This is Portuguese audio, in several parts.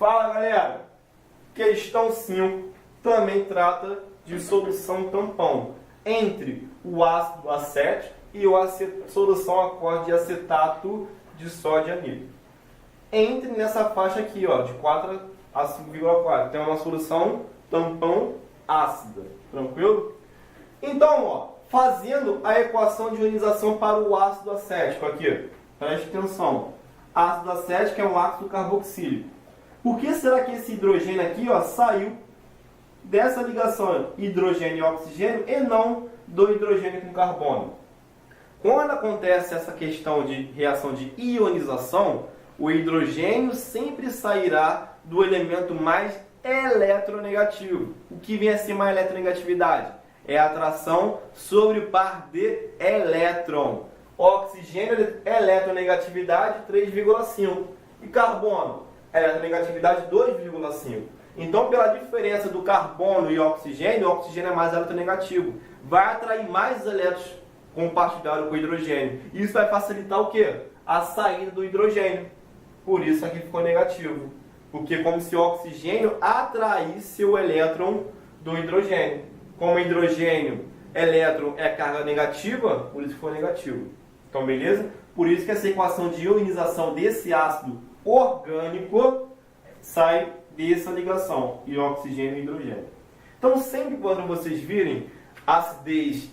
Fala, galera! Questão 5 também trata de solução tampão entre o ácido acético e a solução aquosa de acetato de sódio anhídrico. Entre nessa faixa aqui, ó, de 4 a 5,4. Tem uma solução tampão ácida. Tranquilo? Então, ó, fazendo a equação de ionização para o ácido acético aqui. Preste atenção. Ácido acético é um ácido carboxílico. Por que será que esse hidrogênio aqui, ó, saiu dessa ligação hidrogênio e oxigênio e não do hidrogênio com carbono? Quando acontece essa questão de reação de ionização, o hidrogênio sempre sairá do elemento mais eletronegativo. O que vem acima da eletronegatividade? É a atração sobre o par de elétron. Oxigênio, eletronegatividade 3,5. E carbono, eletronegatividade 2,5. Então, pela diferença do carbono e oxigênio, o oxigênio é mais eletronegativo. Vai atrair mais elétrons compartilhados com o hidrogênio. Isso vai facilitar o quê? A saída do hidrogênio. Por isso aqui ficou negativo. Porque é como se o oxigênio atraísse o elétron do hidrogênio. Como o hidrogênio, elétron é carga negativa, por isso ficou negativo. Então, beleza? Por isso que essa equação de ionização desse ácido orgânico sai dessa ligação, e oxigênio e hidrogênio. Então, sempre quando vocês virem acidez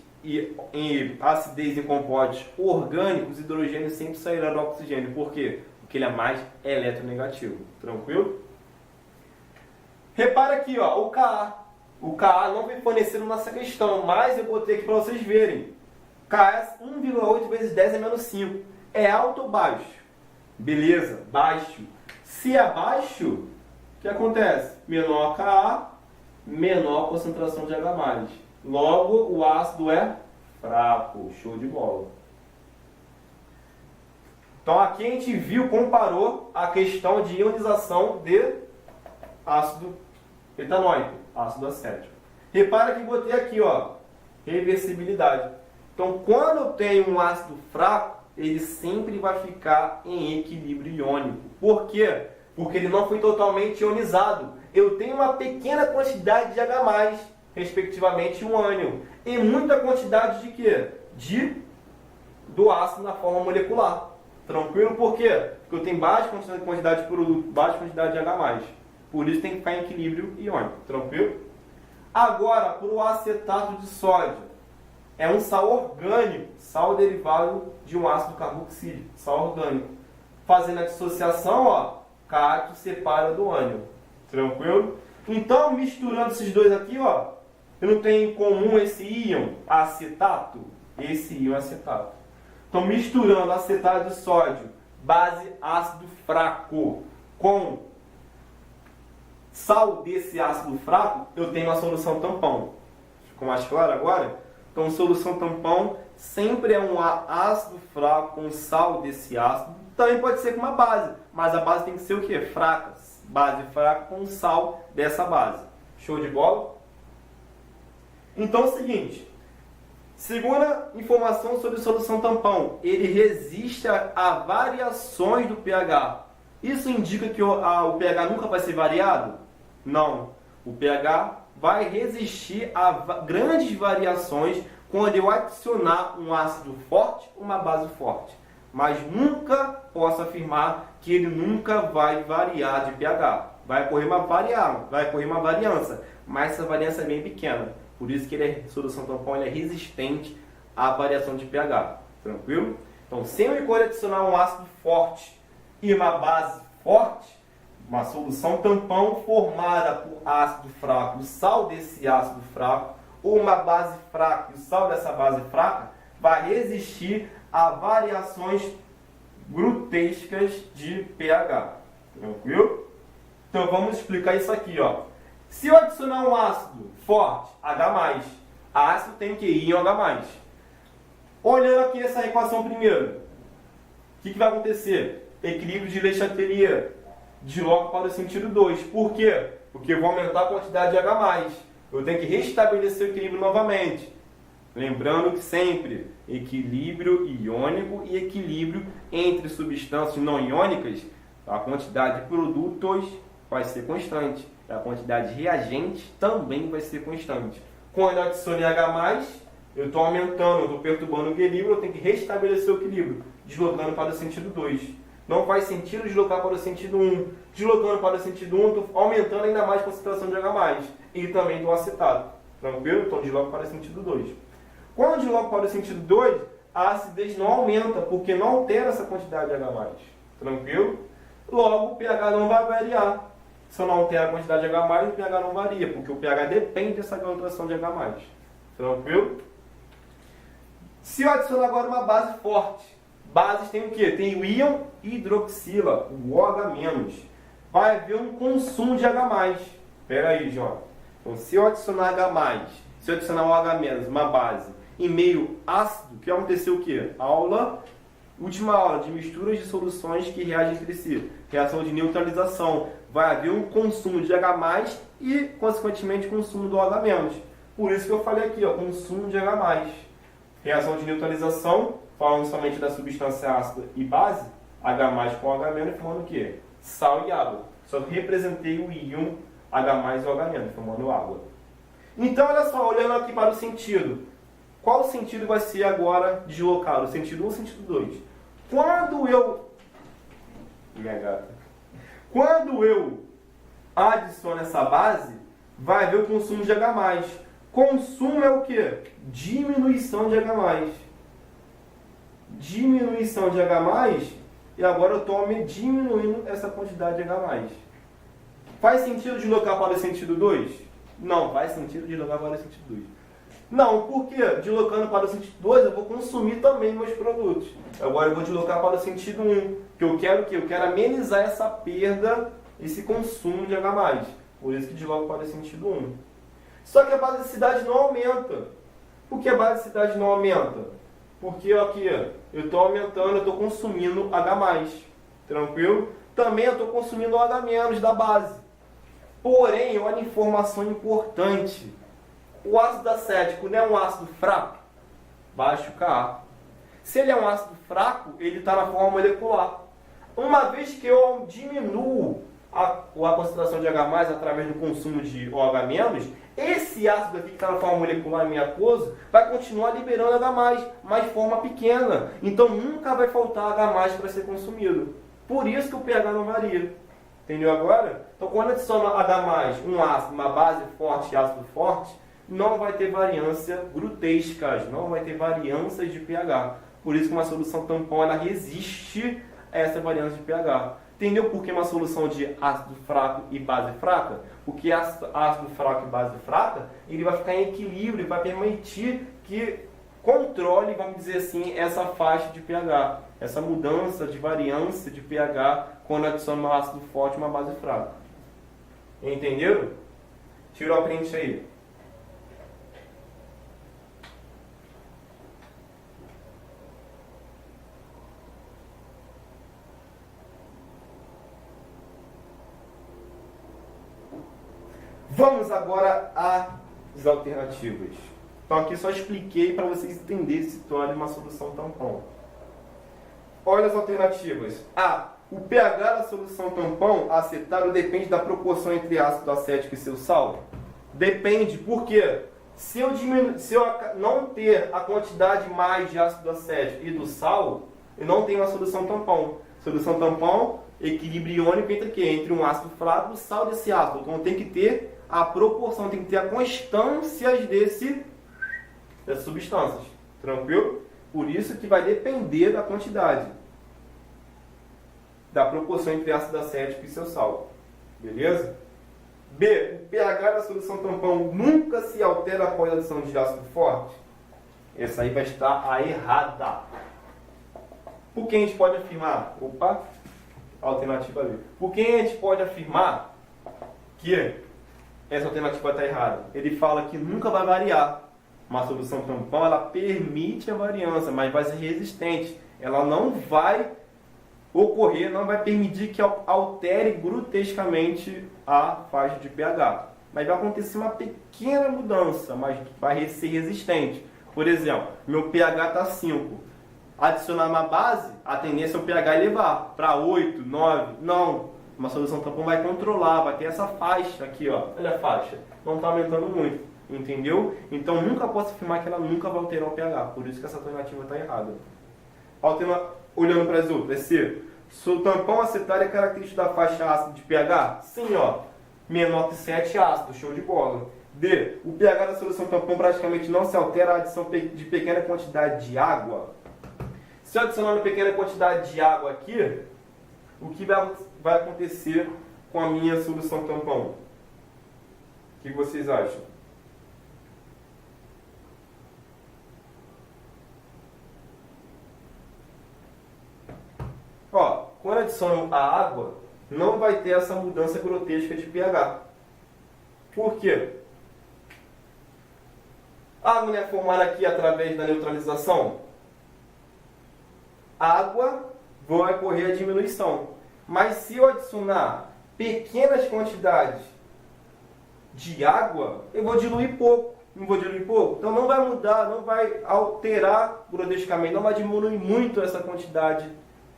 em compostos orgânicos, hidrogênio sempre sairá do oxigênio. Por quê? Porque ele é mais eletronegativo. Tranquilo? Repara aqui, ó, o Ka. O Ka não vem fornecendo nessa questão, mas eu botei aqui para vocês verem. Ka é 1,8 vezes 10 a menos 5. É alto ou baixo? Beleza, baixo. Se é baixo, o que acontece? Menor Ka, menor concentração de H+. Logo, o ácido é fraco. Show de bola. Então, aqui a gente viu, comparou a questão de ionização de ácido etanóico, ácido acético. Repara que botei aqui, ó, reversibilidade. Então, quando eu tenho um ácido fraco, ele sempre vai ficar em equilíbrio iônico. Por quê? Porque ele não foi totalmente ionizado. Eu tenho uma pequena quantidade de H+, respectivamente um ânion, e muita quantidade de quê? Do ácido na forma molecular. Tranquilo? Por quê? Porque eu tenho baixa quantidade de produto, baixa quantidade de H+. Por isso tem que ficar em equilíbrio iônico. Tranquilo? Agora, para o acetato de sódio. É um sal orgânico, sal derivado de um ácido carboxílico, sal orgânico. Fazendo a dissociação, ó, K separa do ânion. Tranquilo? Então, misturando esses dois aqui, ó, eu não tenho em comum esse íon acetato, esse íon acetato. Então, misturando acetato de sódio, base ácido fraco, com sal desse ácido fraco, eu tenho uma solução tampão. Ficou mais claro agora? Então, solução tampão sempre é um ácido fraco com sal desse ácido. Também pode ser com uma base, mas a base tem que ser o quê? Fraca. Base fraca com sal dessa base. Show de bola? Então é o seguinte. Segunda informação sobre solução tampão. Ele resiste a variações do pH. Isso indica que o pH nunca vai ser variado? Não. O pH vai resistir a grandes variações quando eu adicionar um ácido forte ou uma base forte. Mas nunca posso afirmar que ele nunca vai variar de pH. Vai ocorrer uma variância, mas essa variância é bem pequena. Por isso que solução tampão é resistente à variação de pH. Tranquilo? Então, sempre quando adicionar um ácido forte e uma base forte, uma solução tampão formada por ácido fraco e o sal desse ácido fraco, ou uma base fraca e o sal dessa base fraca, vai resistir a variações grotescas de pH. Tranquilo? Então vamos explicar isso aqui, ó. Se eu adicionar um ácido forte, H+, ácido tem que ir em H+. Olhando aqui essa equação primeiro, o que vai acontecer? Equilíbrio de Le Chatelier, desloco para o sentido 2. Por quê? Porque eu vou aumentar a quantidade de H+. Eu tenho que restabelecer o equilíbrio novamente. Lembrando que sempre equilíbrio iônico e equilíbrio entre substâncias não iônicas, a quantidade de produtos vai ser constante. A quantidade de reagente também vai ser constante. Quando eu adiciono H+, eu estou aumentando, eu estou perturbando o equilíbrio, eu tenho que restabelecer o equilíbrio, deslocando para o sentido 2. Não faz sentido deslocar para o sentido 1. Deslocando para o sentido 1, estou aumentando ainda mais a concentração de H+, e também do acetato. Tranquilo? Então desloco para o sentido 2. Quando eu desloco para o sentido 2, a acidez não aumenta, porque não altera essa quantidade de H+. Tranquilo? Logo, o pH não vai variar. Se eu não altero a quantidade de H+, o pH não varia, porque o pH depende dessa concentração de H+. Tranquilo? Se eu adicionar agora uma base forte, bases tem o quê? Tem o íon hidroxila, o OH-. Vai haver um consumo de H+. Espera aí, João. Então, se eu adicionar H+, se eu adicionar o OH-, uma base, em meio ácido, que aconteceu o quê? Última aula de misturas de soluções que reagem entre si. Reação de neutralização. Vai haver um consumo de H+, e, consequentemente, consumo do OH-. Por isso que eu falei aqui, ó, consumo de H+. Reação de neutralização, falando somente da substância ácida e base, H+ com OH- formando o quê? Sal e água. Só representei o íon H+ e OH- formando água. Então, olha só, olhando aqui para o sentido. Qual sentido vai ser agora deslocado? O sentido 1 ou o sentido 2? Quando eu adiciono essa base, vai haver o consumo de H+. Consumo é o quê? Diminuição de H+. Diminuição de H+, e agora eu estou diminuindo essa quantidade de H+. Faz sentido deslocar para o sentido 2? Não, faz sentido deslocar para o sentido 2. Não, por quê? Deslocando para o sentido 2, eu vou consumir também meus produtos. Agora eu vou deslocar para o sentido 1, que eu quero o quê? Eu quero amenizar essa perda, esse consumo de H+. Por isso que desloco para o sentido 1. Só que a basicidade não aumenta. Por que a basicidade não aumenta? Porque aqui, eu estou aumentando, eu estou consumindo H+. Tranquilo? Também eu estou consumindo OH- da base. Porém, olha a informação importante. O ácido acético não é um ácido fraco? Baixo Ka. Se ele é um ácido fraco, ele está na forma molecular. Uma vez que eu diminuo a concentração de H+, através do consumo de OH-, esse ácido aqui que está na forma molecular em minha aquoso vai continuar liberando H+, mas de forma pequena. Então nunca vai faltar H+ para ser consumido. Por isso que o pH não varia. Entendeu agora? Então quando adiciona H+, um ácido, uma base forte e ácido forte, não vai ter variância grotescas, não vai ter variâncias de pH. Por isso que uma solução tampão ela resiste a essa variância de pH. Entendeu por que uma solução de ácido fraco e base fraca? Porque ácido fraco e base fraca, ele vai ficar em equilíbrio e vai permitir que controle, vamos dizer assim, essa faixa de pH, essa mudança de variância de pH quando adiciona um ácido forte e uma base fraca. Entenderam? Tira o print aí. Vamos agora às alternativas. Então aqui só expliquei para vocês entenderem se torna uma solução tampão. Olha as alternativas. A. O pH da solução tampão acetado depende da proporção entre ácido acético e seu sal? Depende, por quê? Se eu não ter a quantidade mais de ácido acético e do sal, eu não tenho uma solução tampão. Solução tampão, equilíbrio iônico entre quê? Entre um ácido fraco e o sal desse ácido. Então tem que ter a proporção, tem que ter a constância dessas substâncias. Tranquilo? Por isso que vai depender da quantidade, da proporção entre ácido acético e seu sal. Beleza? B. O pH da solução tampão nunca se altera após a adição de ácido forte? Essa aí vai estar a errada. Por que a gente pode afirmar? Opa! Alternativa B. Por que a gente pode afirmar que essa alternativa está errada? Ele fala que nunca vai variar. Uma solução tampão, ela permite a variância, mas vai ser resistente. Ela não vai ocorrer, não vai permitir que altere grotescamente a faixa de pH. Mas vai acontecer uma pequena mudança, mas vai ser resistente. Por exemplo, meu pH está 5. Adicionar uma base, a tendência é o pH elevar para 8, 9. Não. uma solução tampão vai controlar, vai ter essa faixa aqui, ó. Olha a faixa. Não está aumentando muito, entendeu? Então nunca posso afirmar que ela nunca vai alterar o pH. Por isso que essa alternativa está errada. Olhando para as outras. C. Se o tampão acetário é característico da faixa ácida de pH? Sim, ó. Menor que 7 ácido. Show de bola. D. O pH da solução tampão praticamente não se altera à adição de pequena quantidade de água. Se eu adicionar uma pequena quantidade de água aqui, o que vai acontecer com a minha solução tampão? O que vocês acham? Ó, quando adiciono a água, não vai ter essa mudança grotesca de pH. Por quê? A água é formada aqui através da neutralização. A água vai ocorrer a diminuição. Mas se eu adicionar pequenas quantidades de água, eu vou diluir pouco. Não vou diluir pouco? Então não vai mudar, não vai alterar grotescamente, não vai diminuir muito essa quantidade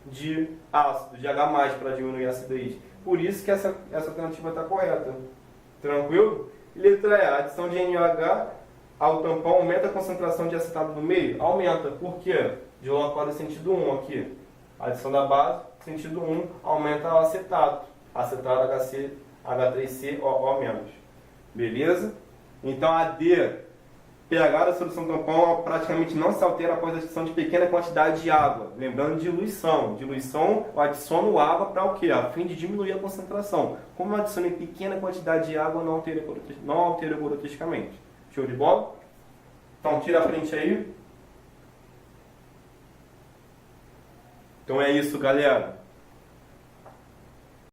de ácido, de H+, para diminuir a acidez. Por isso que essa alternativa está correta. Tranquilo? Letra E. A adição de NaOH ao tampão aumenta a concentração de acetato no meio? Aumenta. Por quê? De local do sentido 1 aqui. A adição da base, sentido 1, aumenta o acetato. Acetato H3COO-. Beleza? Então a D, pH da solução tampão praticamente não se altera após a adição de pequena quantidade de água. Lembrando de diluição. Diluição, eu adiciono água para o quê? A fim de diminuir a concentração. Como eu adicionei pequena quantidade de água, não altera grotescamente. Show de bola? Então tira a frente aí. Então é isso, galera.